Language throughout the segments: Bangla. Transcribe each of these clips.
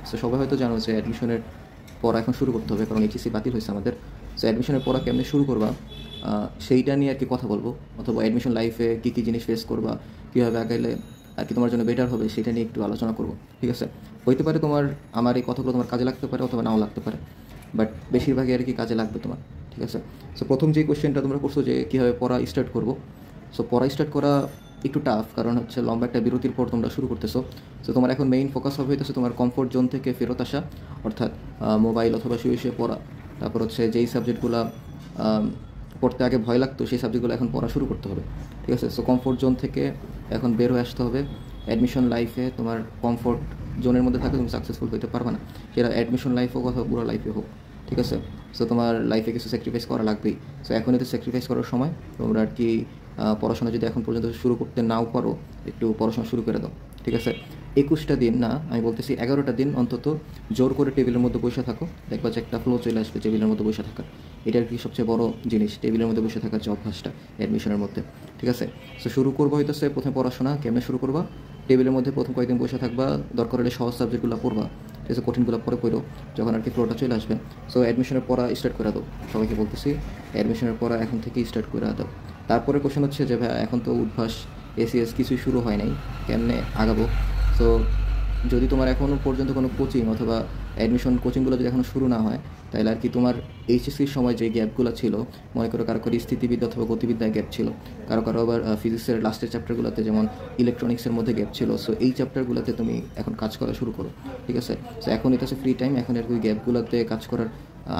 সো সবাই হয়তো জানো যে অ্যাডমিশনের পড়া এখন শুরু করতে হবে, কারণ এইচএসসি বাতিল হয়েছে আমাদের। সো অ্যাডমিশনের পড়া কেমনে শুরু করবা সেইটা নিয়ে আর কি কথা বলবো, অথবা অ্যাডমিশন লাইফে কী কী জিনিস ফেস করবা, কীভাবে আগাইলে আর কি তোমার জন্য বেটার হবে, সেটা নিয়ে একটু আলোচনা করবো। ঠিক আছে, হইতে পারে তোমার আমার এই কথাগুলো তোমার কাজে লাগতে পারে অথবা নাও লাগতে পারে, বাট বেশিরভাগই আর কি কাজে লাগবে তোমার। ঠিক আছে, সো প্রথম যে কোয়েশ্চেনটা তোমরা করছো যে কীভাবে পড়া স্টার্ট করবো, সো পড়া স্টার্ট করা একটু টাফ, কারণ হচ্ছে লম্বা একটা বিরতির পর তোমরা শুরু করতেছো। সো তোমার এখন মেইন ফোকাস হবে হইতেছে তোমার কমফোর্ট জোন থেকে ফেরত আসা, অর্থাৎ মোবাইল অথবা শুয়ে শুয়ে পড়া। তারপর হচ্ছে যেই সাবজেক্টগুলো পড়তে আগে ভয় লাগতো সেই সাবজেক্টগুলো এখন পড়া শুরু করতে হবে। ঠিক আছে, সো কমফোর্ট জোন থেকে এখন বের হয়ে আসতে হবে। অ্যাডমিশন লাইফে তোমার কমফোর্ট জোনের মধ্যে থাকলে তুমি সাকসেসফুল হতে পারবে না, সেটা অ্যাডমিশন লাইফ হোক অথবা পুরো লাইফে হোক। ঠিক আছে, সো তোমার লাইফে কিছু স্যাক্রিফাইস করা লাগবেই। সো এখনই তো স্যাক্রিফাইস করার সময়। তোমরা আর কি পড়াশোনা যদি এখন পর্যন্ত শুরু করতে নাও পারো, একটু পড়াশোনা শুরু করে দাও। ঠিক আছে, 21টা দিন না, আমি বলতেছি 11টা দিন অন্তত জোর করে টেবিলের মধ্যে বসে থাকো, দেখবা যে একটা ফ্লো চলে আসবে টেবিলের মধ্যে বসে থাকার। এটা আর কি সবচেয়ে বড় জিনিস, টেবিলের মধ্যে বসে থাকার যে অভ্যাসটা অ্যাডমিশনের মধ্যে। ঠিক আছে, সো শুরু করবো হইতেছে প্রথমে পড়াশোনা কেমনে শুরু করবা। টেবিলের মধ্যে প্রথম কয়েকদিন বসে থাকবা, দরকার হলে সহজ সাবজেক্টগুলো পড়বা। ঠিক আছে, কঠিনগুলো পরে পড়ো যখন আর কি ফ্লোটা চলে আসবে। সো অ্যাডমিশনের পড়া স্টার্ট করে দাও, সবাইকে বলতেছি অ্যাডমিশনের পড়া এখন থেকেই স্টার্ট করে দাও। তারপরে কোশ্চেন হচ্ছে যে ভাই এখন তো উদ্ভাস এসিএস কিছুই শুরু হয় নাই, কেমনে আগাবো। সো যদি তোমার এখনও পর্যন্ত কোনো কোচিং অথবা অ্যাডমিশন কোচিংগুলো যদি এখনও শুরু না হয়, তাহলে আর কি তোমার এইচএসসির সময় যে গ্যাপগুলো ছিল, মনে করো কারো স্থিতিবিদ্যা অথবা গতিবিদ্যায় গ্যাপ ছিল, কারো কারো আবার ফিজিক্সের লাস্টের চ্যাপ্টারগুলোতে যেমন ইলেকট্রনিক্সের মধ্যে গ্যাপ ছিল। সো এই চ্যাপ্টারগুলোতে তুমি এখন কাজ করা শুরু করো। ঠিক আছে, সো এখন এটা হচ্ছে ফ্রি টাইম, এখন আর কি গ্যাপগুলোতে কাজ করার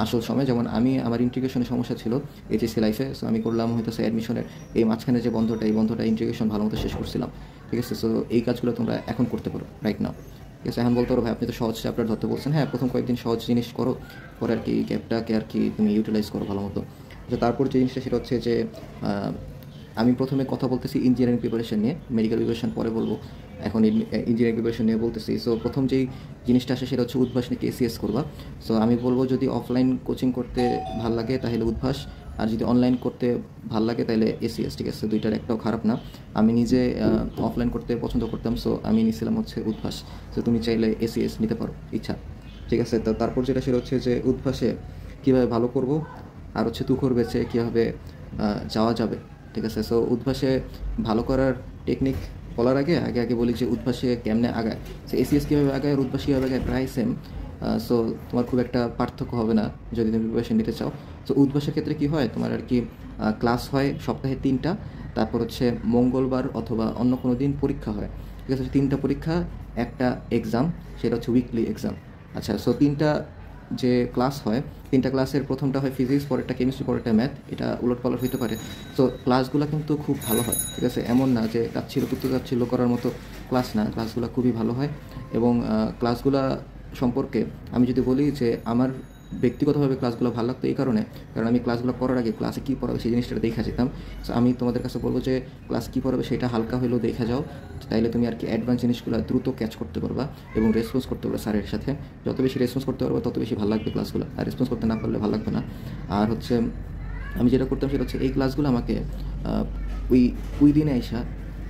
আসল সময়। যেমন আমি আমার ইন্টিগ্রেশনের সমস্যা ছিল এইচএসসি লাইফে, সো আমি করলাম হইতেছে অ্যাডমিশনের এই মাঝখানে যে বন্ধটা, এই বন্ধটা ইন্টিগ্রেশন ভালো মতো শেষ করছিলাম। ঠিক আছে, সো এই কাজগুলো তোমরা এখন করতে পারো রাইট নাও। ঠিক আছে, এখন বলতে পারো ভাই আপনি তো সহজ চ্যাপ্টার ধরতে বলছেন। হ্যাঁ, প্রথম কয়েকদিন সহজ জিনিস করো, পরে আর কি গ্যাপটাকে আর কি তুমি ইউটিলাইজ করো ভালো মতো। আচ্ছা, তারপর যে জিনিসটা সেটা হচ্ছে যে আমি প্রথমে কথা বলতেছি ইঞ্জিনিয়ারিং প্রিপারেশন নিয়ে, মেডিকেল প্রিপারেশন পরে বলবো, এখন ইঞ্জিনিয়ারিং প্রিপারেশন নিয়ে বলতেছি। সো প্রথম যেই জিনিসটা আসে সেটা হচ্ছে উদ্ভাস নিয়ে এসিএস করবা। সো আমি বলবো যদি অফলাইন কোচিং করতে ভাল লাগে তাহলে উদ্ভাস, আর যদি অনলাইন করতে ভাল লাগে তাহলে এসিএস। ঠিক আছে, দুইটার একটাও খারাপ না। আমি নিজে অফলাইন করতে পছন্দ করতাম, সো আমি নিয়েছিলাম হচ্ছে উদ্ভাস। সো তুমি চাইলে এসিএস নিতে পারো ইচ্ছা। ঠিক আছে, তো তারপর যেটা সেটা হচ্ছে যে উদ্ভাসে কীভাবে ভালো করব, আর হচ্ছে তুখোর বেচে কীভাবে যাওয়া যাবে। ঠিক আছে, সো উদ্ভাসে ভালো করার টেকনিক বলার আগে আগে আগে বলি যে উদ্ভাসে কেমনে আগায়। সো এসিএস কীভাবে আগায় আর উদ্ভাস কীভাবে আগায় প্রায় সেম। সো তোমার খুব একটা পার্থক্য হবে না যদি তুমি প্রিপারেশন নিতে চাও। সো উদ্ভাসের ক্ষেত্রে কী হয়, তোমার আর কি ক্লাস হয় সপ্তাহে 3টা, তারপর হচ্ছে মঙ্গলবার অথবা অন্য কোনো দিন পরীক্ষা হয়। ঠিক আছে, 3টা পরীক্ষা, একটা এক্সাম, সেটা হচ্ছে উইকলি এক্সাম। আচ্ছা, সো 3টা যে ক্লাস হয়, 3টা ক্লাসের প্রথমটা হয় ফিজিক্স, পরেরটা কেমিস্ট্রি, পরেরটা ম্যাথ, এটা উলটপালট হতে পারে। সো ক্লাসগুলো কিন্তু খুব ভালো হয়। ঠিক আছে, এমন না যে তাচ্ছিল্য করার মতো ক্লাস না, ক্লাসগুলো খুবই ভালো হয়। এবং ক্লাসগুলো সম্পর্কে আমি যদি বলি যে আমার ব্যক্তিগতভাবে ক্লাসগুলো ভালো লাগতো এই কারণে, কারণ আমি ক্লাসগুলো করার আগে ক্লাসে কী পড়াবে সেই জিনিসটা দেখা যেতাম। সো আমি তোমাদের কাছে বলবো যে ক্লাস কী পড়াবে সেটা হালকা হলেও দেখা যাও, তাইলে তুমি আর কি অ্যাডভান্স জিনিসগুলো দ্রুত ক্যাচ করতে পারবা এবং রেসপন্স করতে পারবে স্যারের সাথে। যত বেশি রেসপন্স করতে পারবে তত বেশি ভালো লাগবে ক্লাসগুলো, আর রেসপন্স করতে না পারলে ভালো লাগবে না। আর হচ্ছে আমি যেটা করতাম সেটা হচ্ছে এই ক্লাসগুলো আমাকে ওই ওই দিনে আইসা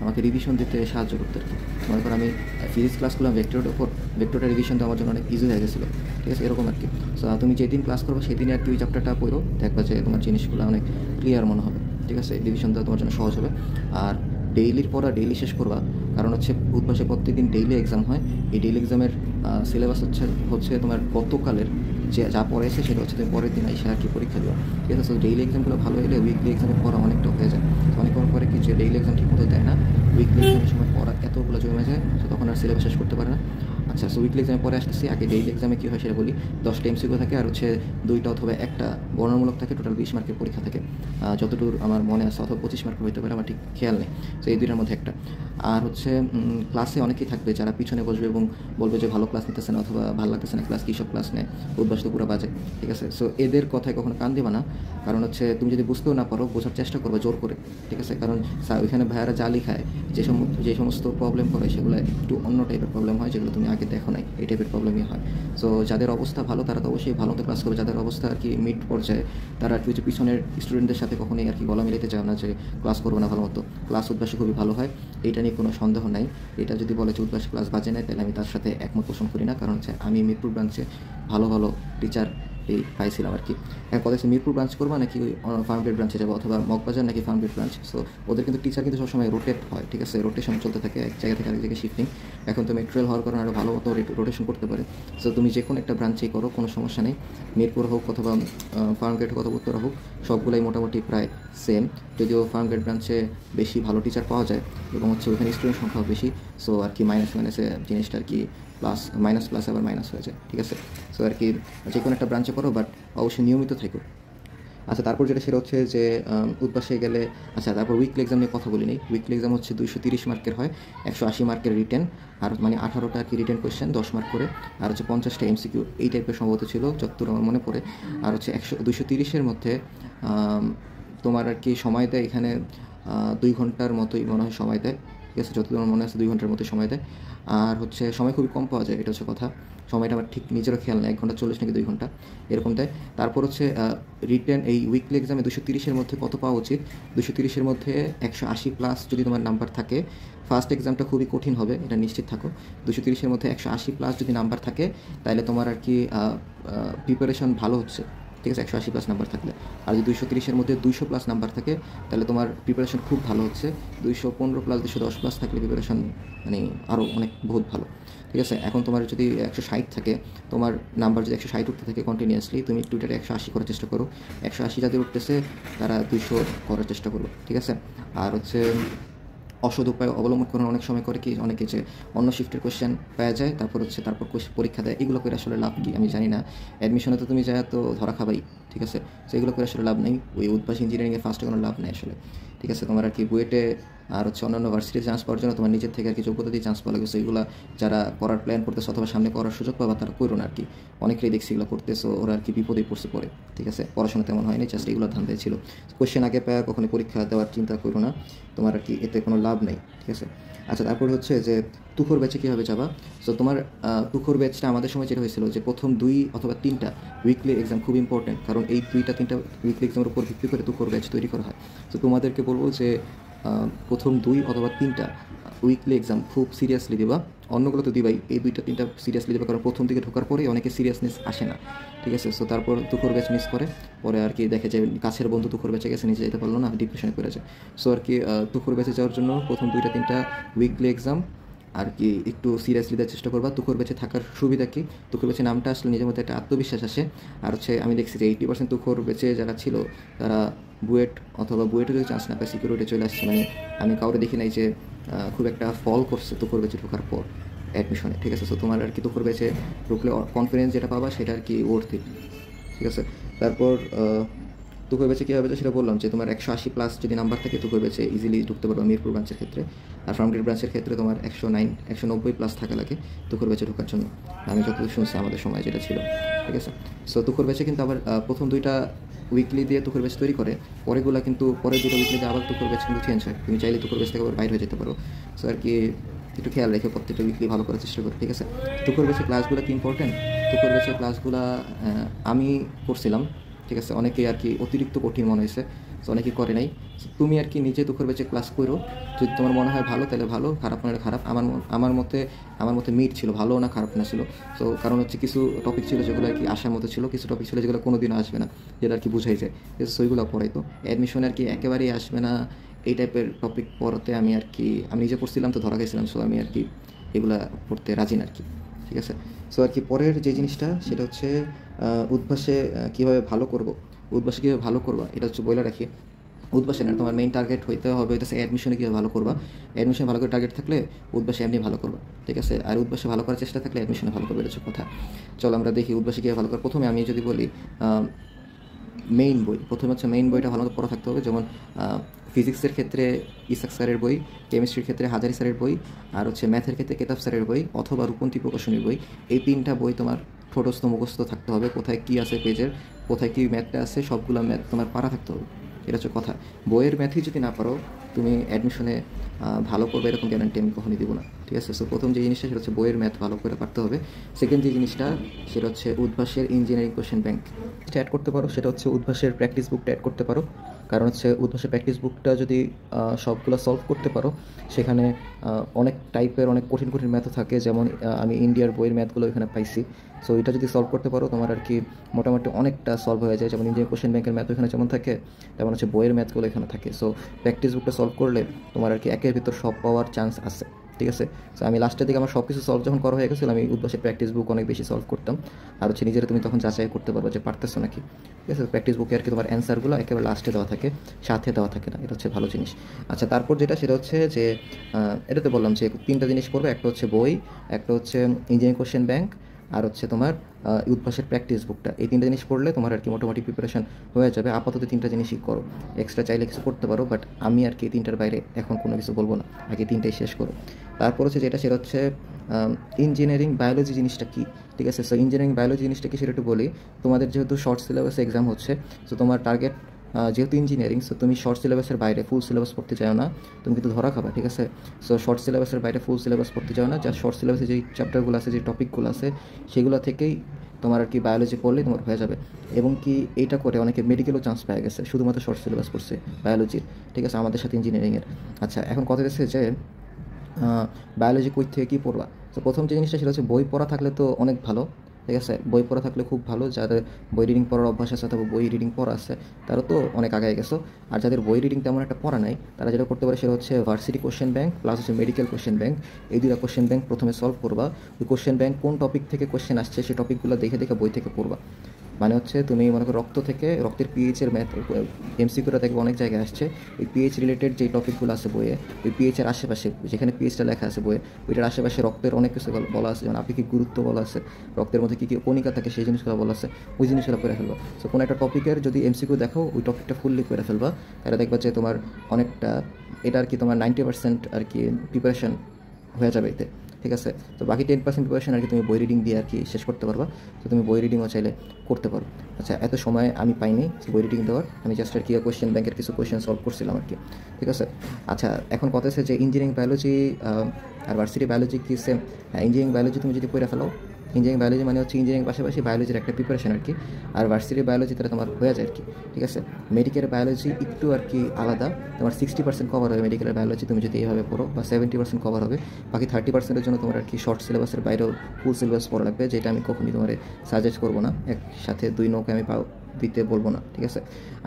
আমাকে রিভিশন দিতে সাহায্য করতে আর কি। মনে করো আমি ফিজিক্স ক্লাস করলাম ভেক্টরের ওপর, ভেক্টরটা রিভিশন দেওয়া আমার জন্য অনেক ইজি হয়ে গেছিলো। ঠিক আছে, এরকম আর কি। সো তুমি যেদিন ক্লাস করবো সেদিনে আর কি ওই চ্যাপ্টারটা পড়ো, দেখবা যে তোমার জিনিসগুলো অনেক ক্লিয়ার মনে হবে। ঠিক আছে, রিভিশন দেওয়া তোমার জন্য সহজ হবে। আর ডেইলির পড়া ডেইলি শেষ করবা, কারণ হচ্ছে উদ্ভাসে প্রত্যেকদিন ডেইলি এক্সাম হয়। এই ডেইলি এক্সামের সিলেবাস হচ্ছে তোমার গতকালের যে যা পড়েছে সেটা হচ্ছে তুমি পরের দিন এসে আর কি পরীক্ষা দেওয়া। ঠিক আছে, সো ডেইলি এক্সামগুলো ভালো হলে উইকলি এক্সামের পড়া অনেকটা হয়ে যায়। অনেক পরে কি যে ডেইলি এক্সাম ঠিক মতো দেয় না, উইকলি এক্সামের সময় পড়া এতগুলো জমে যায়, তো তখন আর সিলেবাস শেষ করতে পারে না। আচ্ছা, সো উইকলি এক্সামে পরে আসতেছি, আগে ডেইলি এক্সামে কী হয় সেটা বলি। 10টা এমসিকিউ থাকে আর হচ্ছে 2টা অথবা একটা বর্ণনামূলক থাকে, টোটাল 20 মার্কের পরীক্ষা থাকে যতদূর আমার মনে আছে, অথবা 25 মার্কের হতে পারে, আমার ঠিক খেয়াল নেই। সো এই 2টার মধ্যে একটা। আর হচ্ছে ক্লাসে অনেকেই থাকবে যারা পিছনে বসবে এবং বলবে যে ভালো ক্লাস নিতেছে না অথবা ভালো লাগতেছে না ক্লাস, কী সব ক্লাস নেয়, উদ্ভাস তো পুরো বাজে। ঠিক আছে, সো এদের কথায় কখনো কান দিবা না, কারণ হচ্ছে তুমি যদি বুঝতেও না পারো বোঝার চেষ্টা করবে জোর করে। ঠিক আছে, কারণ ওইখানে ভাইয়ারা জালি খায়, যে সমস্ত প্রবলেম করে সেগুলো একটু অন্য টাইপের প্রবলেম হয়, যেগুলো তুমি আগে দেখো নাই, এই টাইপের প্রবলেমই হয়। সো যাদের অবস্থা ভালো তারা তো অবশ্যই ভালো মতো ক্লাস করবে, যাদের অবস্থা আর কি মিড পর্যায়ে তারা আর কি যে পিছনের স্টুডেন্টদের সাথে কখনোই আর কি গলা মিলাতে চাও না যে ক্লাস করবে না ভালো মতো। ক্লাস উদ্ভাসে খুবই ভালো হয়, এটা নিয়ে কোনো সন্দেহ নাই। এটা যদি বলে যে উদ্ভাসে ক্লাস বাজে নেয় তাহলে আমি তার সাথে একমত পোষণ করি না, কারণ হচ্ছে আমি মিরপুর ব্রাঞ্চে ভালো ভালো টিচার পাইছিলাম আর কি। এখন কথা হচ্ছে মিরপুর ব্রাঞ্চ করবা নাকি ওই ফার্মগেট ব্রাঞ্চে যাবো, অথবা মগবাজার নাকি ফার্মগেট ব্রাঞ্চ। সো ওদের কিন্তু টিচার কিন্তু সবসময় রোটেট হয়, ঠিক আছে, রোটেশন চলতে থাকে এক জায়গা থেকে আরেক জায়গায় শিফটিং। এখন তো মেট্রোল হওয়ার কারণে আরও ভালো মতো রোটেশন করতে পারে। সো তুমি যে কোনো একটা ব্রাঞ্চেই করো, কোনো সমস্যা নেই। মিরপুর হোক অথবা ফার্মগেট হোক অথবা উত্তরা হোক, সবগুলাই মোটামুটি প্রায় সেম। যদিও ফার্মগেট ব্রাঞ্চে বেশি ভালো টিচার পাওয়া যায় এবং হচ্ছে ওখানে স্টুডেন্ট সংখ্যাও বেশি। সো আর কি মাইনাসে জিনিসটা আর কি প্লাস প্লাস আবার মাইনাস হয়ে যায়, ঠিক আছে। সো আর কি যে কোনো একটা ব্রাঞ্চে করো, বাট অবশ্যই নিয়মিত থেকো। আচ্ছা, তারপর যেটা সেটা হচ্ছে যে উদ্বাসে গেলে, আচ্ছা তারপর উইকলি এক্সাম নিয়ে কথা বলি নেই। উইকলি এক্সাম হচ্ছে 230 মার্কের হয়, 180 মার্কের রিটেন, আর মানে 18টা আর কি রিটেন কোয়েশ্চেন 10 মার্ক করে, আর হচ্ছে 50টা এমসিকিউ, এই টাইপের সম্ভবত ছিল যতদূর আমার মনে পড়ে। আর হচ্ছে 230-এর মধ্যে তোমার আর কি সময় দেয় এখানে 2 ঘন্টার মতোই মনে হয় সময় দেয়, ঠিক আছে, যতদূর আমার মনে আছে 2 ঘন্টার মতোই সময় দেয়। আর হচ্ছে সময় খুবই কম পাওয়া যায়, এটা হচ্ছে কথা। সময়টা আমার ঠিক নিজেরও খেয়াল নেই, 1 ঘন্টা 40 নাকি 2 ঘন্টা এরকম দেয়। তারপর হচ্ছে রিটেন এই উইকলি এক্সামে 230-এর মধ্যে কত পাওয়া উচিত? 230-এর মধ্যে 180 প্লাস যদি তোমার নাম্বার থাকে, ফার্স্ট এক্সামটা খুবই কঠিন হবে, এটা নিশ্চিত থাকো। 230-এর মধ্যে 180 প্লাস যদি নাম্বার থাকে তাহলে তোমার আর কি প্রিপারেশন ভালো হচ্ছে, ঠিক আছে, 180 প্লাস নাম্বার থাকলে। আর যদি 230-এর মধ্যে 200 প্লাস নাম্বার থাকে তাহলে তোমার প্রিপারেশন খুব ভালো হচ্ছে। 215 প্লাস 210 প্লাস থাকলে প্রিপারেশন মানে আরও অনেক বহুত ভালো, ঠিক আছে। এখন তোমার যদি 160 থাকে, তোমার নাম্বার যদি 160 উঠতে থাকে কন্টিনিউয়াসলি, তুমি টুইটারে 180 করার চেষ্টা করো। 180 যাদের উঠতেছে তারা 200 করার চেষ্টা করো, ঠিক আছে। আর হচ্ছে অসৎ উপায় অবলম্বন করার অনেক সময় করে কি অনেকে যে অন্য শিফটের কোয়েশ্চেন পাওয়া যায়, তারপর পরীক্ষা দেয়, এগুলো করে আসলে লাভ কি আমি জানি না। অ্যাডমিশনে তো তুমি যায় তো ধরা খাবাই, ঠিক আছে। তো এগুলো করে আসলে লাভ নেই, ওই উদ্ভাস ইঞ্জিনিয়ারিংয়ে ফার্স্টে কোনো লাভ নেই আসলে, ঠিক আছে। তোমার আর কি বুয়েটে আর হচ্ছে অন্যান্য ভার্সিটিতে চান্স পাওয়ার জন্য তোমার নিজের থেকে আর কি যোগ্যতা দিয়ে চান্স পাওয়া লাগবে। এগুলো যারা করার প্ল্যান করতেছে অথবা সামনে করার সুযোগ পাবা তারা করো না আর কি। অনেকেই দেখছি এগুলো করতেছো, ওরা আর কি বিপদে পড়ছে পড়ে, ঠিক আছে। পড়াশোনা তেমন হয়নি, জাস্ট এগুলো ধান্দায় ছিল। কোয়েশ্চেন আগে পাওয়া কখনো পরীক্ষা দেওয়ার চিন্তা করো না, তোমার আর কি এতে কোনো লাভ নেই, ঠিক আছে। আচ্ছা, তারপর হচ্ছে যে তুখোর ব্যাচে কীভাবে যাবা। সো তোমার তুখোর ব্যাচটা আমাদের সময় যেটা হয়েছিল যে প্রথম 2 অথবা 3টা উইকলি এক্সাম খুব ইম্পর্টেন্ট, কারণ এই 2-3টা উইকলি এক্সামের উপর ভিত্তি করে তুখোর ব্যাচ তৈরি করা হয়। তো তোমাদেরকে বলবো যে প্রথম 2 অথবা 3টা উইকলি এক্সাম খুব সিরিয়াসলি দেবা। অন্যগুলো তো দিবাই, এই 2-3টা সিরিয়াসলি দেবা, কারণ প্রথম দিকে ঢোকার পরেই অনেকে সিরিয়াসনেস আসে না, ঠিক আছে। সো তারপর তুখোর ব্যাচ মিস করে, পরে আর কি দেখে যে কাছের বন্ধু তুখোর ব্যাচে গেছে, নিজে যেতে পারলো না, ডিপ্রেশনে পড়ে যায়। সো আর কি তুখোর ব্যাচে যাওয়ার জন্য প্রথম 2-3টা উইকলি এক্সাম আর কি একটু সিরিয়াসলি দেওয়ার চেষ্টা করবা। তুখোর ব্যাচে থাকার সুবিধা কি, তুখোর ব্যাচে নামটা আসলে নিজের মধ্যে একটা আত্মবিশ্বাস আসে। আর হচ্ছে আমি দেখছি যে 80% তুখোর ব্যাচে যারা ছিল তারা বুয়েট অথবা বুয়েটে যদি চান্স না পায় সিকিউরিটি চলে আসছে। মানে আমি কাউরে দেখি নাই যে খুব একটা ফল করছে তুখোর ব্যাচে ঢোকার পর অ্যাডমিশনে, ঠিক আছে। সো তোমার আর কি তুখোর ব্যাচে ঢুকলে কনফিডেন্স যেটা পাবা সেটা আর কি ওর্থ ইট, ঠিক আছে। তারপর তুখোর ব্যাচে কীভাবে সেটা বললাম যে তোমার 180 প্লাস যদি নাম্বার থাকে তুখোর ব্যাচে ইজিলি ঢুকতে পারবে মিরপুর ব্রাঞ্চের ক্ষেত্রে। আর ফার্মগেট ব্রাঞ্চের ক্ষেত্রে তোমার 190 প্লাস থাকা লাগে তুখোর ব্যাচে ঢোকার জন্য, আমি যতদূর শুনছি আমাদের সময় যেটা ছিল, ঠিক আছে। সো তুখোর ব্যাচে কিন্তু আবার প্রথম 2টা উইকলি দিয়ে তুখোর ব্যাচ তৈরি করে, পরেগুলো কিন্তু পরের 2টা উইকলি দিয়ে আবার তুখোর ব্যাচ কিন্তু চেঞ্জ হয়। তুমি চাইলে তুখোর ব্যাচ থেকে আবার বাইরে হয়ে যেতে পারো। সো আর কি একটু খেয়াল রেখে প্রত্যেকটা উইকলি ভালো করার চেষ্টা করো, ঠিক আছে। তুখোর ব্যাচের ক্লাসগুলো কি ইম্পর্টেন্ট, তুখোর ব্যাচের ক্লাসগুলো আমি করছিলাম, ঠিক আছে। অনেকেই আর কি অতিরিক্ত কঠিন মনে হয়েছে, তো অনেকেই করে নাই। তুমি আর কি নিজে তুখোর ব্যাচে ক্লাস করো, যদি তোমার মনে হয় ভালো তাহলে ভালো, খারাপ না হলে খারাপ। আমার মতে মিট ছিল, ভালো না খারাপ না ছিল। তো কারণ হচ্ছে কিছু টপিক ছিল যেগুলো আর কি আসার মতো ছিল, কিছু টপিক ছিল যেগুলো কোনো দিনও আসবে না, যেটা আর কি বুঝাই যায়, সো ওইগুলো পড়াই। তো অ্যাডমিশনে আর কি একেবারেই আসবে না এই টাইপের টপিক পড়াতে আমি নিজে পড়ছিলাম তো ধরা গেছিলাম। সো আমি আর কি এগুলা পড়তে রাজি না আর কি, ঠিক আছে। সো আর কি পরের যে জিনিসটা সেটা হচ্ছে উদ্ভাসে কীভাবে ভালো করবো, উদ্ভাসে কীভাবে ভালো করবা এটা হচ্ছে বলে রাখি। উদ্ভাসে না, তোমার মেইন টার্গেট হইতে হবে হইতেছে অ্যাডমিশনে কীভাবে ভালো করবা। অ্যাডমিশনে ভালো করে টার্গেট থাকলে উদ্ভাসে এমনি ভালো করবা, ঠিক আছে। আর উদ্ভাসে ভালো করার চেষ্টা থাকলে অ্যাডমিশনে ভালো করবে, এটা হচ্ছে কথা। চলো আমরা দেখি উদ্ভাসে কীভাবে ভালো করবো। প্রথমে আমি যদি বলি মেইন বই, প্রথমে হচ্ছে মেইন বইটা ভালো মতো পড়া থাকতে হবে। যেমন ফিজিক্সের ক্ষেত্রে ইসাক স্যারের বই, কেমিস্ট্রির ক্ষেত্রে হাজারি স্যারের বই, আর হচ্ছে ম্যাথের ক্ষেত্রে কেতাব স্যারের বই অথবা রূপন্তী প্রকাশনীর বই। এই 3টা বই তোমার ঠোঁটস্থ মুখস্থ থাকতে হবে, কোথায় কী আছে পেজের, কোথায় কী ম্যাথটা আছে, সবগুলো ম্যাথ তোমার পারা থাকতে হবে, এটা হচ্ছে কথা। বইয়ের ম্যাথই যদি না পারো তুমি অ্যাডমিশনে ভালো করবে এরকম গ্যারান্টি আমি কখনই দেবো না। ঠিক আছে। সো প্রথম যে জিনিসটা সেটা হচ্ছে বইয়ের ম্যাথ ভালো করে পারতে হবে। সেকেন্ড যে জিনিসটা সেটা হচ্ছে উদ্ভাসের ইঞ্জিনিয়ারিং কোশ্চেন ব্যাংক অ্যাড করতে পারো, সেটা হচ্ছে উদ্ভাসের প্র্যাকটিস বুকটা অ্যাড করতে পারো। কারণ হচ্ছে উদ্ভাসের প্র্যাকটিস বুকটা যদি সবগুলো সলভ করতে পারো, সেখানে অনেক টাইপের অনেক কঠিন কঠিন ম্যাথও থাকে, যেমন আমি ইন্ডিয়ার বইয়ের ম্যাথগুলো এখানে পাইছি। সো এটা যদি সলভ করতে পারো তোমার আর কি মোটামুটি অনেকটা সলভ হয়ে যায়। যেমন ইন্ডিয়ান কোশ্চেন ব্যাংকের ম্যাথ এখানে যেমন থাকে, তেমন হচ্ছে বইয়ের ম্যাথগুলো এখানে থাকে। সো প্র্যাকটিস বুকটা সলভ করলে তোমার আর কি একের ভিতর সব পাওয়ার চান্স আছে, ঠিক আছে। সো আমি লাস্টের দিকে আমার সব কিছু সলভ যখন করা হয়ে গেছিলো, আমি উদ্ভাসের প্র্যাকটিস বুক অনেক বেশি সলভ করতাম। আর হচ্ছে নিজেরা তুমি তখন যাচাই করতে পারবে যে পারতেছো নাকি, ঠিক আছে। প্র্যাকটিস বুকে আর কি তোমার অ্যান্সারগুলো একেবারে লাস্টে দেওয়া থাকে, সাথে দেওয়া থাকে না, এটা হচ্ছে ভালো জিনিস। আচ্ছা, তারপর যেটা সেটা হচ্ছে যে এটাতে বললাম যে 3টা জিনিস করবে, একটা হচ্ছে বই, একটা হচ্ছে ইঞ্জিনিয়ারিং কোশ্চেন ব্যাংক, আর হচ্ছে তোমার উদ্ভাসের প্র্যাকটিস বুকটা। এই 3টা জিনিস পড়লে তোমার আর কি মোটামুটি প্রিপারেশন হয়ে যাবে। আপাতত 3টা জিনিসই করো, এক্সট্রা চাইলে কিছু করতে পারো, বাট আমি আর কি 3টার বাইরে এখন কোনো কিছু বলবো না, আগে 3টাই শেষ করো। তারপর হচ্ছে যেটা সেটা হচ্ছে ইঞ্জিনিয়ারিং বায়োলজি জিনিসটা কী, ঠিক আছে। সো ইঞ্জিনিয়ারিং বায়োলজি জিনিসটা কি সেটা একটু বলি। তোমাদের যেহেতু শর্ট সিলেবাসে এক্সাম হচ্ছে, সো তোমার টার্গেট যেহেতু ইঞ্জিনিয়ারিং, সো তুমি শর্ট সিলেবাসের বাইরে ফুল সিলেবাস পড়তে চাও না, তুমি কিন্তু ধরা খাবা, ঠিক আছে। সো শর্ট সিলেবাসের বাইরে ফুল সিলেবাস পড়তে চাও না, যা শর্ট সিলেবাসে যেই চ্যাপ্টারগুলো আছে, যে টপিকগুলো আছে, সেগুলো থেকেই তোমার আর কি বায়োলজি পড়লেই তোমার হয়ে যাবে। এবং কি এইটা করে অনেকে মেডিকেলও চান্স পেয়ে গেছে, শুধুমাত্র শর্ট সিলেবাস পড়ছে বায়োলজির, ঠিক আছে, আমাদের সাথে ইঞ্জিনিয়ারিংয়ের। আচ্ছা, এখন কথা হচ্ছে যে বায়োলজি কই থেকে কী পড়বা। তো প্রথম যে জিনিসটা সেটা হচ্ছে বই পড়া থাকলে তো অনেক ভালো, ঠিক আছে। বই পড়া থাকলে খুব ভালো, যাদের বই রিডিং পড়ার অভ্যাস আছে অথবা বই রিডিং পড়া আছে তারা তো অনেক আগে গেছো। আর যাদের বই রিডিং তেমন একটা পড়া নাই, তারা যেটা করতে পারে সেটা হচ্ছে ভার্সিটি কোশ্চেন ব্যাংক প্লাস হচ্ছে মেডিকেল কোশ্চেন ব্যাংক, এই 2টা কোশ্চেন ব্যাংক প্রথমে সলভ করবা। ওই কোশ্চেন ব্যাংক কোন টপিক থেকে কোশ্চেন আসছে সেই টপিকগুলো দেখে দেখে বই থেকে পড়বা। মানে হচ্ছে তুমি মনে করো রক্ত থেকে, রক্তের পিএইচের ম্যাথ এমসিকিউটা দেখবে অনেক জায়গায় আসছে, ওই পিএইচ রিলেটেড যেই টপিকগুলো আছে বইয়ে, ওই পিএইচের আশেপাশে যেখানে পিএইচটা লেখা আছে বইয়ে, ওইটার আশেপাশে রক্তের অনেক কিছু বলা আছে, যেমন আপেক্ষিক গুরুত্ব বলা আছে, রক্তের মধ্যে কী কী কণিকা থাকে সেই জিনিসগুলো বলা আছে, ওই জিনিসগুলো করে ফেলবা। সো কোনো একটা টপিকের যদি এমসিকিউ দেখো, ওই টপিকটা ফুললি করে ফেলবা, তাহলে দেখবা যে তোমার অনেকটা এটা আর কি তোমার 90% আর কি প্রিপারেশন হয়ে যাবে এতে, ঠিক আছে। তো বাকি 10% প্রিপারেশন আর কি তুমি বই রিডিং দিয়ে আর কি শেষ করতে পারবা। তো তুমি বই রিডিংও চাইলে করতে পারো। আচ্ছা, এত সময় আমি পাইনি বই রিডিং দেওয়ার, আমি জাস্ট আর কি কোশ্চেন ব্যাংকের কিছু কোশ্চেন সলভ করছিলাম আর কি, ঠিক আছে। আচ্ছা, এখন কথা হচ্ছে যে ইঞ্জিনিয়ারিং বায়োলজি আর ভার্সিটি বায়োলজি কি সেম? হ্যাঁ, ইঞ্জিনিয়ারিং বায়োলজি তুমি যদি পড়ে ফেলো, ইঞ্জিনিয়ারিং বায়োলজি মানে হচ্ছে ইঞ্জিনিয়ারিং পাশাপাশি বায়োলজির একটা প্রিপারেশন আর কি, আর ভার্সিটি বায়োলজি তারা তোমার হয়ে যায় আর কি, ঠিক আছে। মেডিকেল বায়োলজি একটু আর কি আলাদা, তোমার 60% কভার হবে মেডিকেল বায়োলজি তুমি যদি এইভাবে পড়ো, বা 70% কভার হবে। বাকি 30%-এর জন্য তোমার আর কি শর্ট সিলেবাসের বাইরেও ফুল সিলেবাস পড়া লাগবে, যেটা আমি কখনই তোমার সাজেস্ট করবো না, একসাথে 2 নৌকা আমি দিতে বলবো না, ঠিক আছে।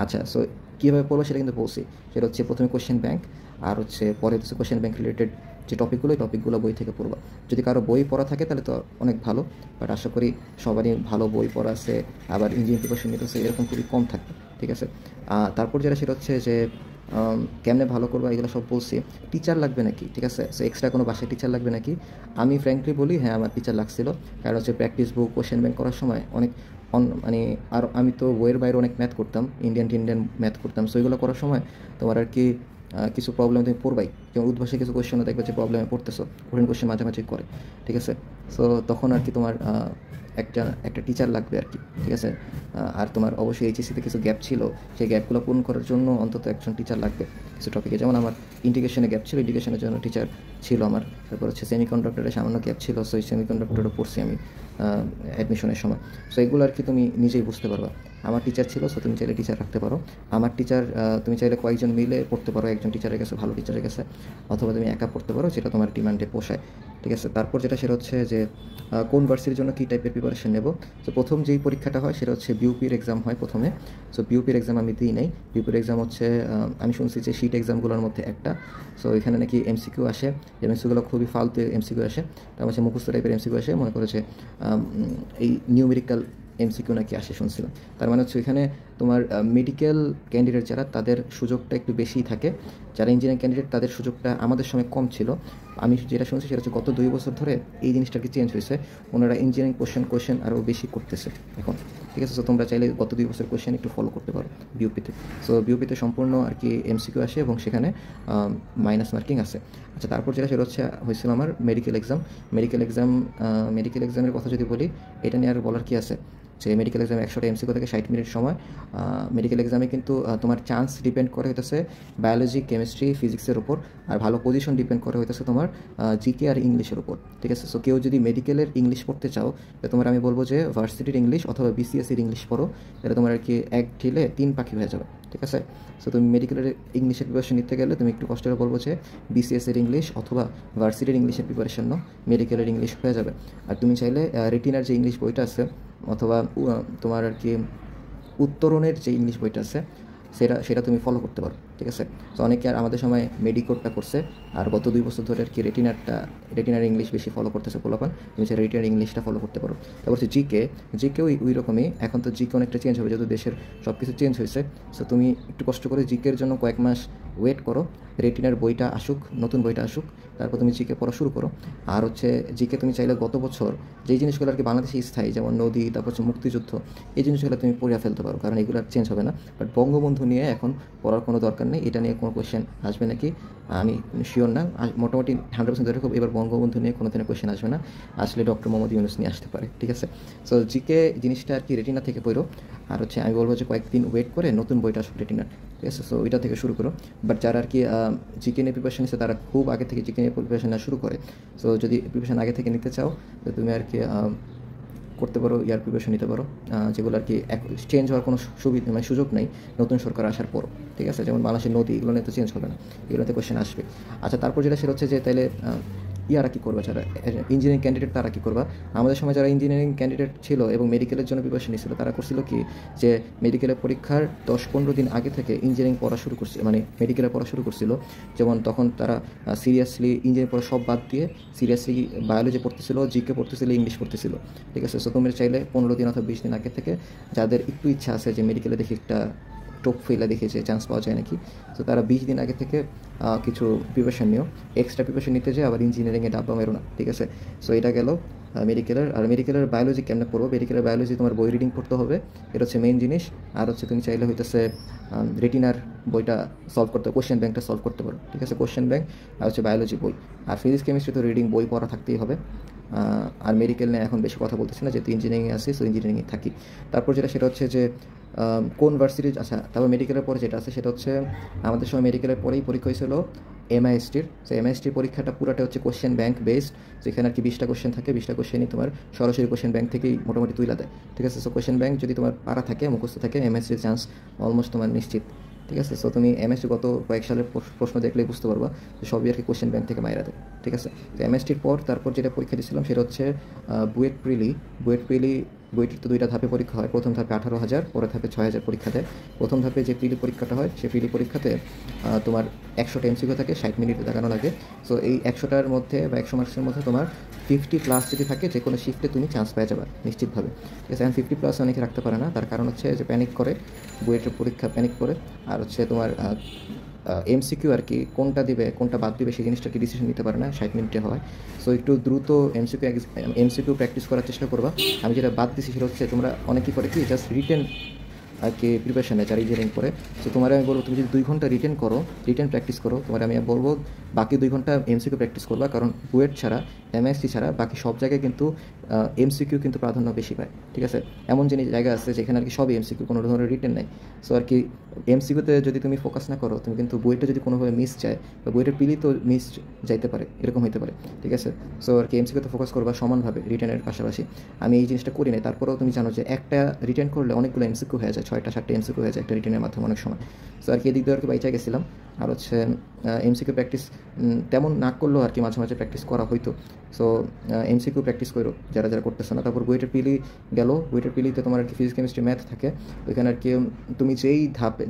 আচ্ছা, সো কীভাবে পড়বো সেটা কিন্তু বলছি, সেটা হচ্ছে প্রথমে কোশ্চেন ব্যাংক, আর হচ্ছে পরে হচ্ছে কোশ্চেন ব্যাংক রিলেটেড যে টপিকগুলো, এই টপিকগুলো বই থেকে পড়বা। যদি কারো বই পড়া থাকে তাহলে তো অনেক ভালো, বাট আশা করি সবারই ভালো বই পড়া আছে, আবার ইঞ্জিনিয়ারিং প্রিপারেশন নিতেছে এরকম খুবই কম থাকবে, ঠিক আছে। তারপর যেটা সেটা হচ্ছে যে কেমনে ভালো করবা এগুলো সব বলছি। টিচার লাগবে নাকি, ঠিক আছে। সো এক্সট্রা কোনো বাসায় টিচার লাগবে নাকি? আমি ফ্র্যাঙ্কলি বলি হ্যাঁ, আমার টিচার লাগছিল। কারণ হচ্ছে প্র্যাকটিস বুক কোশ্চেন ব্যাংক করার সময় অনেক মানে, আর আমি তো বইয়ের বাইরে অনেক ম্যাথ করতাম, ইন্ডিয়ান ম্যাথ করতাম। সো এগুলো করার সময় তোমার আর কি কিছু প্রবলেম তুমি পড়বাই, যেমন উদ্ভাসে কিছু কোয়েশ্চেনও দেখবে যে প্রবলেমে পড়তেছো, কঠিন কোয়েশ্চেন মাঝামাঝি করে, ঠিক আছে। সো তখন আর কি তোমার একটা টিচার লাগবে আর কি, ঠিক আছে। আর তোমার অবশ্যই এইচএসসিতে কিছু গ্যাপ ছিল, সেই গ্যাপগুলো পূরণ করার জন্য অন্তত একজন টিচার লাগবে কিছু টপিকে। যেমন আমার ইন্টিগ্রেশনে গ্যাপ ছিল, ইন্টিগ্রেশনের জন্য টিচার ছিল আমার। তারপর হচ্ছে সেমিকন্ডাক্টরের সামান্য গ্যাপ ছিল, সো এই সেমিকন্ডাক্টরও পড়ছি আমি অ্যাডমিশনের সময়। সো এগুলো আর কি তুমি নিজেই বুঝতে পারবা। আমার টিচার ছিল, সো তুমি চাইলে টিচার রাখতে পারো। আমার টিচার তুমি চাইলে কয়েকজন মিলে পড়তে পারো, একজন টিচারের কাছে, ভালো টিচারের কাছে, অথবা তুমি একা পড়তে পারো, যেটা তোমার ডিমান্ডে পোষায়, ঠিক আছে। তারপর যেটা সেটা হচ্ছে যে কোন ভার্সিটির জন্য কী টাইপের প্রিপারেশন নেব। তো প্রথম যেই পরীক্ষাটা হয় সেটা হচ্ছে বিউপির এক্সাম হয় প্রথমে। সো বিউপির এক্সাম আমি দিই নাই। বিউপির এক্সাম হচ্ছে আমি শুনছি যে শিট এক্সামগুলোর মধ্যে একটা। সো এখানে নাকি এমসিকিউ আসে, এমসিকিউগুলো খুবই ফালতু এমসিকিউ আসে, তার হচ্ছে মুখস্থ টাইপের এমসিকিউ আসে, মনে করেছে এই নিউমেরিক্যাল এমসিকিউ নাকি আসে শুনছিলাম। তার মানে হচ্ছে এখানে তোমার মেডিকেল ক্যান্ডিডেট যারা, তাদের সুযোগটা একটু বেশিই থাকে, যারা ইঞ্জিনিয়ারিং ক্যান্ডিডেট তাদের সুযোগটা আমাদের সময় কম ছিল। আমি যেটা শুনছি সেটা হচ্ছে গত 2 বছর ধরে এই জিনিসটা কি চেঞ্জ হয়েছে, ওনারা ইঞ্জিনিয়ারিং কোয়েশ্চেন আরও বেশি করতেছে এখন, ঠিক আছে। সো তোমরা চাইলে গত 2 বছর কোয়েশ্চেন একটু ফলো করতে পারো বিউপিতে। সো বিউপিতে সম্পূর্ণ আর কি এমসিকিউ আসে এবং সেখানে মাইনাস মার্কিং আছে। আচ্ছা, তারপর যেটা সেটা হয়েছিল আমার মেডিকেল এক্সামের কথা যদি বলি, এটা নিয়ে আর বলার কি আছে। যে মেডিকেল এক্সামে 100টা এমসিকিউ থেকে 60 মিনিট সময়। মেডিকেল এক্সামে কিন্তু তোমার চান্স ডিপেন্ড করে হইতেছে বায়োলজি, কেমিস্ট্রি, ফিজিক্সের উপর, আর ভালো পজিশন ডিপেন্ড করে হইতেছে তোমার জিকে আর ইংলিশের উপর, ঠিক আছে। সো কেউ যদি মেডিকেলের ইংলিশ পড়তে চাও, তোমার আমি বলবো যে ভার্সিটির ইংলিশ অথবা বিসিএসির ইংলিশ পড়ো, এটা তোমার আর কি এক ঢিলে 3 পাখি হয়ে যাবে, ঠিক আছে। সো তুমি মেডিকেলের ইংলিশের প্রিপারেশন নিতে গেলে তুমি একটু কষ্ট করে বলবো যে বিসিএসের ইংলিশ অথবা ভার্সিটির ইংলিশের প্রিপারেশন নাও, মেডিকেলের ইংলিশ হয়ে যাবে। আর তুমি চাইলে রেটিনার যে ইংলিশ বইটা আছে অথবা তোমার আর কি উত্তরণের যে ইংলিশ বইটা আছে সেটা তুমি ফলো করতে পারো, ঠিক আছে। তো অনেকে আর আমাদের সময় মেডিকোডটা করছে, আর গত 2 বছর ধরে আর কি রেটিনার ইংলিশ বেশি ফলো করতেছে পোলাপান, তুমি সে রেটিনার ইংলিশটা ফলো করতে পারো। তারপর হচ্ছে জিকেও ওই রকমই। এখন তো জিকে অনেকটা চেঞ্জ হবে, যেহেতু দেশের সব কিছু চেঞ্জ হয়েছে। সো তুমি একটু কষ্ট করে জিকের জন্য কয়েক মাস ওয়েট করো, রেটিনার বইটা আসুক, নতুন বইটা আসুক, তারপর তুমি জিকে পড়া শুরু করো। আর হচ্ছে জিকে তুমি চাইলে গত বছর যেই জিনিসগুলো আর কি বাংলাদেশে স্থায়ী, যেমন নদী, তারপর হচ্ছে মুক্তিযুদ্ধ, এই জিনিসগুলো তুমি পড়ে ফেলতে পারো, কারণ এগুলো চেঞ্জ হবে না। বাট বঙ্গবন্ধু নিয়ে এখন পড়ার কোনো দরকার নেই, এটা নিয়ে কোনো কোয়েশ্চেন আসবে নাকি আমি শিওর না। মোটামুটি 100% ধরে খুব এবার বঙ্গবন্ধু নিয়ে কোনো দিনের কোয়েশ্চেন আসবে না, আসলে ডক্টর মোহাম্মদ ইউনূস নিয়ে আসতে পারে, ঠিক আছে। সো জিকে জিনিসটা আর কি রেটিনা থেকে পড়ো, আর হচ্ছে আমি বলবো যে কয়েকদিন ওয়েট করে নতুন বইটা আসুক রেটিনার, ঠিক আছে। সো ওইটা থেকে শুরু করো। বাট যারা আর কি জিকে নিয়ে প্রিপারেশন নিচ্ছে তারা খুব আগে থেকে জিকে নিয়ে প্রিপারেশন নেওয়া শুরু করে। সো যদি প্রিপারেশন আগে থেকে নিতে চাও তো তুমি আর কি করতে পারো, ইয়ার প্রিপারেশন নিতে পারো, যেগুলো আর কি চেঞ্জ হওয়ার কোনো সুযোগ নেই নতুন সরকার আসার পর, ঠিক আছে। যেমন বাংলাদেশের নদী, এগুলো নিয়ে তো চেঞ্জ হবে না, এগুলোতে কোয়েশ্চেন আসবে। আচ্ছা, তারপর যেটা সেটা হচ্ছে যে তাহলে ইয়ারা কী করবে, যারা ইঞ্জিনিয়ারিং ক্যান্ডিডেট তারা কী করবা। আমাদের সময় যারা ইঞ্জিনিয়ারিং ক্যান্ডিডেট ছিল এবং মেডিকেলের জন্য প্রিপারেশন নিচ্ছিল, তারা করছিল কি যে মেডিকেলের পরীক্ষার 10-15 দিন আগে থেকে ইঞ্জিনিয়ারিং পড়া শুরু করছে, মানে মেডিকেলের পড়া শুরু করছিল। যেমন তখন তারা সিরিয়াসলি ইঞ্জিনিয়ারিং পড়া সব বাদ দিয়ে সিরিয়াসলি বায়োলজি পড়তেছিল, জিকে পড়তেছিল, ইংলিশ পড়তেছিল, ঠিক আছে। সো তুমি চাইলে 15 দিন অথবা 20 দিন আগে থেকে, যাদের একটু ইচ্ছা আছে যে মেডিকেলে দেখি একটা টোপ ফেলে দেখে যে চান্স পাওয়া যায় নাকি, তো তারা 20 দিন আগে থেকে কিছু প্রিপারেশন নিও, এক্সট্রা প্রিপারেশন নিতে যায় আবার ইঞ্জিনিয়ারিংয়ে ডাব্বা মেরো না, ঠিক আছে। সো এটা গেল মেডিকেলের। আর মেডিকেলের বায়োলজি কেমনে পড়বো, মেডিকেলের বায়োলজি তোমার বই রিডিং পড়তে হবে, এটা হচ্ছে মেইন জিনিস। আর হচ্ছে তুমি চাইলে হইতেছে রেটিনার বইটা সলভ করতে, কোশ্চেন ব্যাংকটা সলভ করতে পারো, ঠিক আছে। কোশ্চেন ব্যাংক আর হচ্ছে বায়োলজি বই, আর ফিজিক্স কেমিস্ট্রি তো রিডিং বই পড়া থাকতেই হবে। আর মেডিকেল নিয়ে এখন বেশি কথা বলতেছি না, যেহেতু ইঞ্জিনিয়ারিংয়ে আসি, সো ইঞ্জিনিয়ারিংয়ে থাকি। তারপর সেটা হচ্ছে যে কোন ভার্সিটি, আচ্ছা তারপর মেডিকেলের পরে যেটা আছে সেটা হচ্ছে আমাদের সময় মেডিকেলের পরেই পরীক্ষা হয়েছিল এমআইএসটির। সো এমআইএসটির পরীক্ষাটা পুরাটা হচ্ছে কোশ্চেন ব্যাংক বেসড, যেখানে আর কি 20টা কোশ্চেন থাকে, 20টা কোশ্চেনই তোমার সরাসরি কোশ্চেন ব্যাংক থেকেই মোটামুটি তুলে দেয়, ঠিক আছে। সো কোশ্চেন ব্যাংক যদি তোমার পারা থাকে, মুখস্থ থাকে, এমআইএসটির চান্স অলমোস্ট তোমার নিশ্চিত, ঠিক আছে। সো তুমি এমএসটি গত কয়েক সালের প্রশ্ন দেখলেই বুঝতে পারবা যে সবই আর কি কোশ্চেন ব্যাংক থেকে মাইরা দেয়, ঠিক আছে। তো এমএসটির পর তারপর যেটা পরীক্ষা দিয়েছিলাম সেটা হচ্ছে বুয়েট প্রিলি। বইটির তো 2টা ধাপে পরীক্ষা হয়, প্রথম ধাপে 18,000, পরের ধাপে 6,000 পরীক্ষা দেয়। প্রথম ধাপে যে প্রিলি পরীক্ষাটা হয়, সেই প্রিলি পরীক্ষাতে তোমার 100টা এমসিকিউ থাকে, 60 মিনিট দেখানো লাগে। সো এই 100টার মধ্যে বা 100 মার্কসের মধ্যে তোমার 50+ যদি থাকে, যে কোনো শিফটে তুমি চান্স পেয়ে যাবে নিশ্চিতভাবে, ঠিক আছে। 50+ অনেকে রাখতে পারে না, তার কারণ হচ্ছে যে প্যানিক করে, বুয়েটের পরীক্ষা প্যানিক করে। আর হচ্ছে তোমার এমসিকিউ আর কি কোনটা দিবে কোনটা বাদ দিবে সেই জিনিসটা কি ডিসিশন নিতে পারে না, 60 মিনিটে হয়। সো একটু দ্রুত এমসিকিউ প্র্যাকটিস করার চেষ্টা করবা। আমি যেটা বাদ দিছি সেটা হচ্ছে তোমরা অনেকেই করে কি জাস্ট রিটেন আর কি প্রিপারেশন নেয়, যারা ইঞ্জিনিয়ারিং করে। সো তোমার আমি বলবো তুমি যদি 2 ঘন্টা রিটেন প্র্যাকটিস করো, তোমার আমি বলবো বাকি 2 ঘন্টা এমসিকিউ প্র্যাকটিস করবা, কারণ বুয়েট ছাড়া, এমএসসি ছাড়া বাকি সব জায়গায় কিন্তু এমসিকিউ কিন্তু প্রাধান্য বেশি পায়, ঠিক আছে। এমন জায়গা আছে যেখানে আর কি সবই এমসিকিউ, কোনো ধরনের রিটেন নাই। সো আর কি এমসিকিউতে যদি তুমি ফোকাস না করো, তুমি কিন্তু বইটা যদি কোনোভাবে মিস যায় বা বইটার পিলি তো মিস যাইতে পারে, এরকম হতে পারে, ঠিক আছে। সো আর কি এমসিকিউতে ফোকাস করবা সমানভাবে রিটেনের পাশাপাশি। আমি এই জিনিসটা করি নাই, তারপরেও তুমি জানো যে একটা রিটেন করলে অনেকগুলো এমসিকিউ হয়ে যায়, 6টা-7টা এমসিকিউ হয়ে যায় একটা রিটেনের মাধ্যমে অনেক সময়। সো আর কি এদিক দিয়ে আর কি বাইচা গেছিলাম। আর হচ্ছে এমসিকিউ প্র্যাকটিস তেমন না করলেও আর কি মাঝে মাঝে প্র্যাকটিস করা হইতো। সো এমসিকিউ প্র্যাকটিস করো যারা করতেছে না। তারপর বুয়েটের পিলি গেল, বুয়েটের পিলিতে তোমার আর কি ফিজিক্স কেমিস্ট্রি ম্যাথ থাকে, ওইখানে আর কি তুমি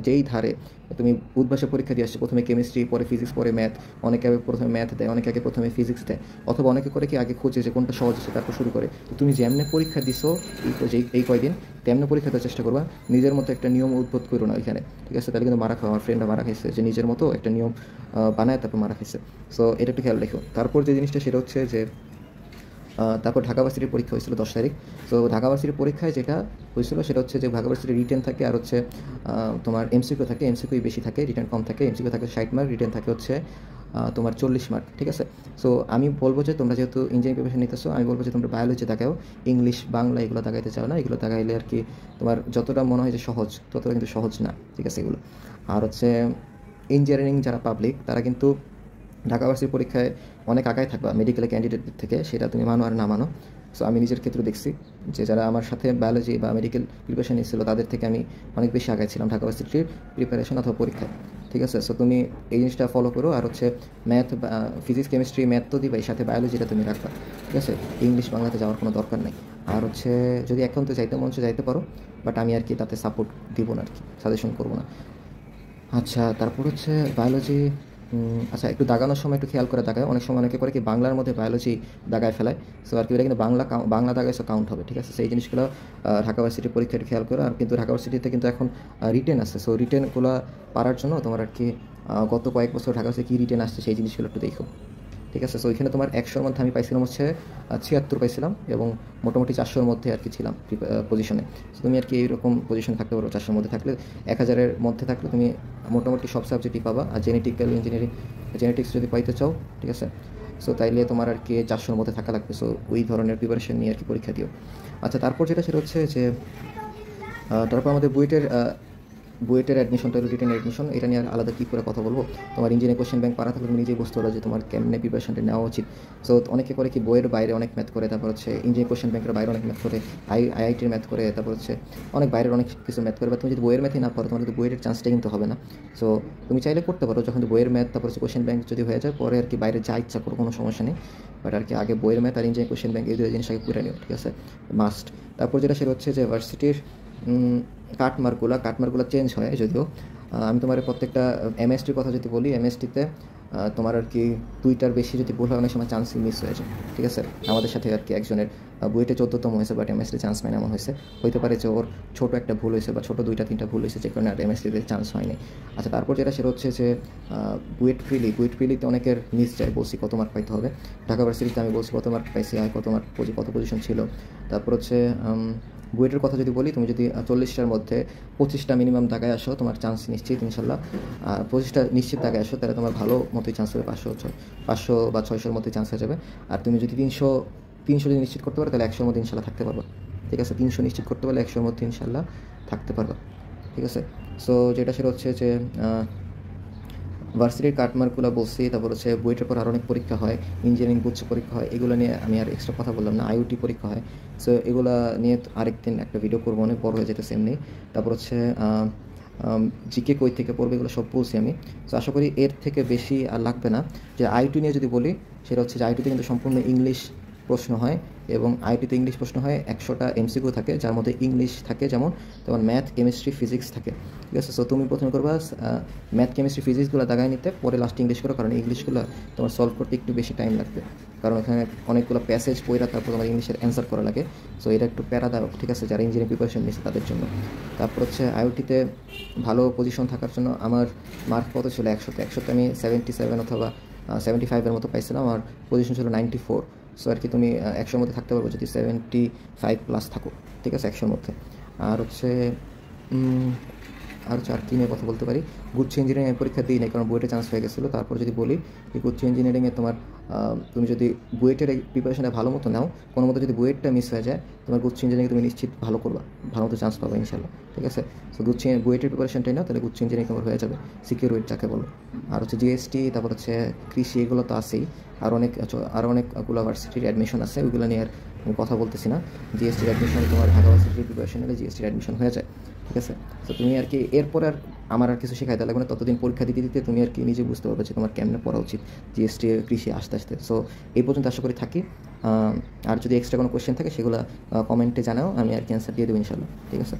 যেই ধারে তুমি উদ্ভাসে পরীক্ষা দিয়ে আসছো, প্রথমে কেমিস্ট্রি, পরে ফিজিক্স, পরে ম্যাথ, অনেকে আগে প্রথমে ম্যাথ দেয়, অনেকে আগে প্রথমে ফিজিক্স দেয়, অথবা অনেকে করে কি আগে খোঁজে যে কোনটা সহজ আছে তারপর শুরু করে। তো তুমি যেমনে পরীক্ষা দিছো এই কয়দিন, তেমনি পরীক্ষা দেওয়ার চেষ্টা করবা, নিজের মতো একটা নিয়ম উদ্ভূত করো না ওইখানে, ঠিক আছে। তাহলে কিন্তু মারা খাওয়া, আমার ফ্রেন্ডরা মারা খাইছে যে নিজের মতো একটা নিয়ম বানায় তারপর মারা খাইছে। সো এটা একটু খেয়াল রেখো। তারপর যে জিনিসটা সেটা হচ্ছে যে তারপর ঢাকা ভার্সিটির পরীক্ষা হয়েছিল 10 তারিখ। সো ঢাকা ভার্সিটির পরীক্ষায় যেটা হয়েছিল সেটা হচ্ছে যে ঢাকা ভার্সিটির রিটেন থাকে আর হচ্ছে তোমার এমসিকিউ থাকে, এমসিকিউ বেশি থাকে, রিটেন কম থাকে। এমসিকিউ থাকে 60 মার্ক, রিটেন থাকে হচ্ছে তোমার 40 মার্ক, ঠিক আছে। সো আমি বলবো যে তোমরা যেহেতু ইঞ্জিনিয়ারিং প্রিপারেশন নিতেছো, আমি বলবো যে তোমরা বায়োলজি দেখাও, ইংলিশ বাংলা এগুলো দেখাইতে চাও না। এগুলো দেখাইলে আর কি তোমার যতটা মনে হয় যে সহজ, ততটা কিন্তু সহজ না, ঠিক আছে এগুলো। আর হচ্ছে ইঞ্জিনিয়ারিং যারা পাবলিক তারা কিন্তু ঢাকা ভার্সিটির পরীক্ষায় অনেক আগায় থাকবা মেডিকেল ক্যান্ডিডেটদের থেকে, সেটা তুমি মানো আর না মানো। সো আমি নিজের ক্ষেত্রে দেখছি যে যারা আমার সাথে বায়োলজি বা মেডিকেল প্রিপারেশন নিচ্ছিল তাদের থেকে আমি অনেক বেশি আগায় ছিলাম ঢাকা ভার্সিটির প্রিপারেশন অথবা পরীক্ষায়, ঠিক আছে। সো তুমি এই জিনিসটা ফলো করো। আর হচ্ছে ম্যাথ, ফিজিক্স, কেমিস্ট্রি, ম্যাথ তো দিবা, এই সাথে বায়োলজিটা তুমি রাখবা, ঠিক আছে। ইংলিশ বাংলাতে যাওয়ার কোনো দরকার নেই। আর হচ্ছে যদি এখন তো যাইতে মন চায় যাইতে পারো, বাট আমি আর কি তাতে সাপোর্ট দিব না, আর কি সাজেশন করবো না। আচ্ছা, তারপর হচ্ছে বায়োলজি। আচ্ছা, একটু দাগানোর সময় একটু খেয়াল করে দাগায়। অনেক সময় অনেকে করে কি বাংলার মধ্যে বায়োলজি দাগায় ফেলায়। সো আর কি এটা কিন্তু বাংলা দাগায় সো কাউন্ট হবে, ঠিক আছে। সেই জিনিসগুলো ঢাকা ভার্সিটির পরীক্ষায় খেয়াল করো। আর কিন্তু ঢাকা ভার্সিটিতে কিন্তু এখন রিটেন আছে, সো রিটেনগুলো পারার জন্য তোমার আর কি গত কয়েক বছর ঢাকা ভার্সিটি কী রিটেন আসছে সেই জিনিসগুলো একটু দেখো, ঠিক আছে। সো ওইখানে তোমার 100-র মধ্যে আমি পাইছিলাম হচ্ছে 76 পাইছিলাম, এবং মোটামুটি 400-র মধ্যে আর কি ছিলাম পজিশনে। সো তুমি আর কি এইরকম পজিশনে থাকতে পারো। 400-র মধ্যে থাকলে, 1000-এর মধ্যে থাকলে তুমি মোটামুটি সব সাবজেক্টই পাবা। আর জেনেটিক্যাল ইঞ্জিনিয়ারিং, জেনেটিক্স যদি পাইতে চাও, ঠিক আছে, সো তাইলে তোমার আর কি 400-র মধ্যে থাকা লাগবে। সো ওই ধরনের প্রিপারেশন নিয়ে আর কি পরীক্ষা দিও। আচ্ছা, তারপর যেটা সেটা হচ্ছে যে তারপর আমাদের বুয়েটের অ্যাডমিশনটা, রিটেন অ্যাডমিশন, এটা নিয়ে আলাদা কী করে কথা বলবো। তোমার ইঞ্জিনিয়ারিং কোশ্চেন ব্যাংক পারা থাকলে তুমি নিজেই বুঝতে পারো যে তোমার কেমনে প্রিপারেশনটা নেওয়া উচিত। সো অনেকে করে কি বইয়ের বাইরে অনেক ম্যাথ করে, তারপর হচ্ছে ইঞ্জিনিয়ারিং কোশ্চেন ব্যাংকের বাইরে অনেক ম্যাথ করে, আইআইটির ম্যাথ করে, তারপর হচ্ছে অনেক বাইরের অনেক কিছু ম্যাথ করে। বা তুমি যদি বইয়ের ম্যাথই না পারো, তোমার কিন্তু বইয়ের চান্সটা কিন্তু হবে না। সো তুমি চাইলে করতে পারো যখন বইয়ের ম্যাথ, তারপর হচ্ছে কোশ্চেন ব্যাংক যদি হয়ে যায়, পরে আর কি বাইরে যা ইচ্ছা করো, কোনো সমস্যা নেই। বাট আর কি আগে বইয়ের ম্যাথ আর ইঞ্জিনিয়ারিং কোশ্চেন ব্যাংক এই দুটো জিনিস আগে করে নিও, ঠিক আছে, মাস্ট। তারপর যেটা সেটা হচ্ছে যে ভার্সিটির কাটমার্কগুলো চেঞ্জ হয় যদিও। আমি তোমার প্রত্যেকটা এমএসটির কথা যদি বলি, এমএসটিতে তোমার আর কি 2টার বেশি যদি ভুল হয় অনেক সময় চান্সই মিস হয়ে যায়, ঠিক আছে। আমাদের সাথে আর কি একজনের বুয়েটে 14তম হয়েছে, বাট এমএসটি চান্স পায় না, এমন হয়েছে। হইতে পারে যে ওর ছোটো একটা ভুল হয়েছে বা ছোটো 2-3টা ভুল হয়েছে, যে কারণে আর এমএসটিতে চান্স হয়নি। আচ্ছা, তারপর যেটা সেটা হচ্ছে যে বুয়েট ফ্রিলিতে অনেকের মিস যায়, বলছি কত মার্ক পাইতে হবে। ঢাকা ভার্সিটিতে আমি বলছি কত মার্ক পাইছি, আর কত মার্ক কত পজিশন ছিল। তারপর হচ্ছে বুয়েটের কথা যদি বলি, তুমি যদি 40টার মধ্যে 25টা মিনিমাম দাগায় আসো, তোমার চান্স নিশ্চিত ইনশাল্লাহ। 25টা নিশ্চিত দাগায় আসো, তাহলে তোমার ভালো মতোই চান্স হবে, 500 বা 600-র মধ্যে চান্স হয়ে যাবে। আর তুমি যদি 300 যদি নিশ্চিত করতে পারো, তাহলে 100-র মধ্যে ইনশাল্লাহ থাকতে পারবো, ঠিক আছে। 300 নিশ্চিত করতে পারলে 100-র মধ্যে ইনশাল্লাহ থাকতে পারবো, ঠিক আছে। সো যেটা সেটা হচ্ছে যে ভার্সিটির কাটমার্কগুলো বলছি। তারপর হচ্ছে বুয়েটের পর আরও অনেক পরীক্ষা হয়, ইঞ্জিনিয়ারিং গুচ্ছ পরীক্ষা হয়, এগুলো নিয়ে আমি আর এক্সট্রা কথা বললাম না। আইওটি পরীক্ষা হয়, সো এগুলো নিয়ে আরেকদিন একটা ভিডিও করবো, অনেক বড় হয়ে যেতেছে এমনি। তারপর হচ্ছে জিকে কই থেকে পড়বে, এগুলো সব বলছি আমি। সো আশা করি এর থেকে বেশি আর লাগবে না। যে আইটি নিয়ে যদি বলি, সেটা হচ্ছে যে আইটিতে কিন্তু সম্পূর্ণ ইংলিশ প্রশ্ন হয়, এবং আইটিতে ইংলিশ প্রশ্ন হয়, 100টা এমসিকিউ থাকে, যার মধ্যে ইংলিশ থাকে, যেমন তোমার ম্যাথ, কেমিস্ট্রি, ফিজিক্স থাকে, ঠিক আছে। সো তুমি প্রথমে করবা ম্যাথ, কেমিস্ট্রি, ফিজিক্সগুলো দাগায় নিতে, পরে লাস্টে ইংলিশ করো, কারণ ইংলিশগুলো তোমার সলভ করতে একটু বেশি টাইম লাগবে, কারণ এখানে অনেকগুলো প্যাসেজ পড়া, তারপর তোমার ইংলিশের অ্যান্সার করা লাগে। সো এটা একটু প্যারাদায়ক, ঠিক আছে, যারা ইঞ্জিনিয়ারিং প্রিপারেশন নিচ্ছে তাদের জন্য। তারপর হচ্ছে আইওটিতে ভালো পজিশন থাকার জন্য আমার মার্ক কত ছিল, 100-তে আমি 77 অথবা 75-এর মতো পাইছিলাম, আমার পজিশন ছিল 94। সো আর কি তুমি 100-র মধ্যে থাকতে পারবো যদি 75+ থাকো, ঠিক আছে, 100-র মধ্যে। আর হচ্ছে আর কী নিয়ে কথা বলতে পারি, গুচ্ছ ইঞ্জিনিয়ারিং পরীক্ষা দিই নাই, কারণ বুয়েটে চান্স হয়ে গেছিলো। তারপর যদি বলি এই গুচ্ছ ইঞ্জিনিয়ারিংয়ে তোমার তুমি যদি বুয়েটের প্রিপারেশনটা ভালো মতো নাও, কোনো মতো যদি বুয়েটটা মিস হয়ে যায়, তোমার গুচ্ছ ইঞ্জিনিয়ারিং তুমি নিশ্চিত ভালো করবা, ভালো মতো চান্স পাবে ইনশাল্লাহ, ঠিক আছে। সো বুয়েটের প্রিপারেশনটাই নাও, তাহলে গুচ্ছ ইঞ্জিনিয়ারিং তোমার হয়ে যাবে, সিকিউর ওয়েট যাকে বলো। আর হচ্ছে জিএসটি, তারপর হচ্ছে কৃষি, এগুলো তো আছেই। আর অনেকগুলো ভার্সিটির অ্যাডমিশন আছে, ওইগুলো নিয়ে আর আমি কথা বলতেছি না। জিএসটির অ্যাডমিশন তোমার ঢাকা ভার্সিটির প্রিপারেশন নিলে জিএসটির অ্যাডমিশন হয়ে যায়, ঠিক আছে। তো তুমি আর কি এরপর আর আমার আর কিছু শেখাইতে লাগবে না, ততদিন পরীক্ষা দিতে দিতে তুমি আর কি নিজে বুঝতে পারবে যে তোমার কেমনে পড়া উচিত জিএসটি, কৃষি আস্তে আস্তে। সো এই পর্যন্ত আশা করি থাকি। আর যদি এক্সট্রা কোনো কোয়েশ্চেন থাকে সেগুলো কমেন্টে জানাও, আমি আর কি অ্যান্সার দিয়ে দেবো ইনশাল্লাহ, ঠিক আছে।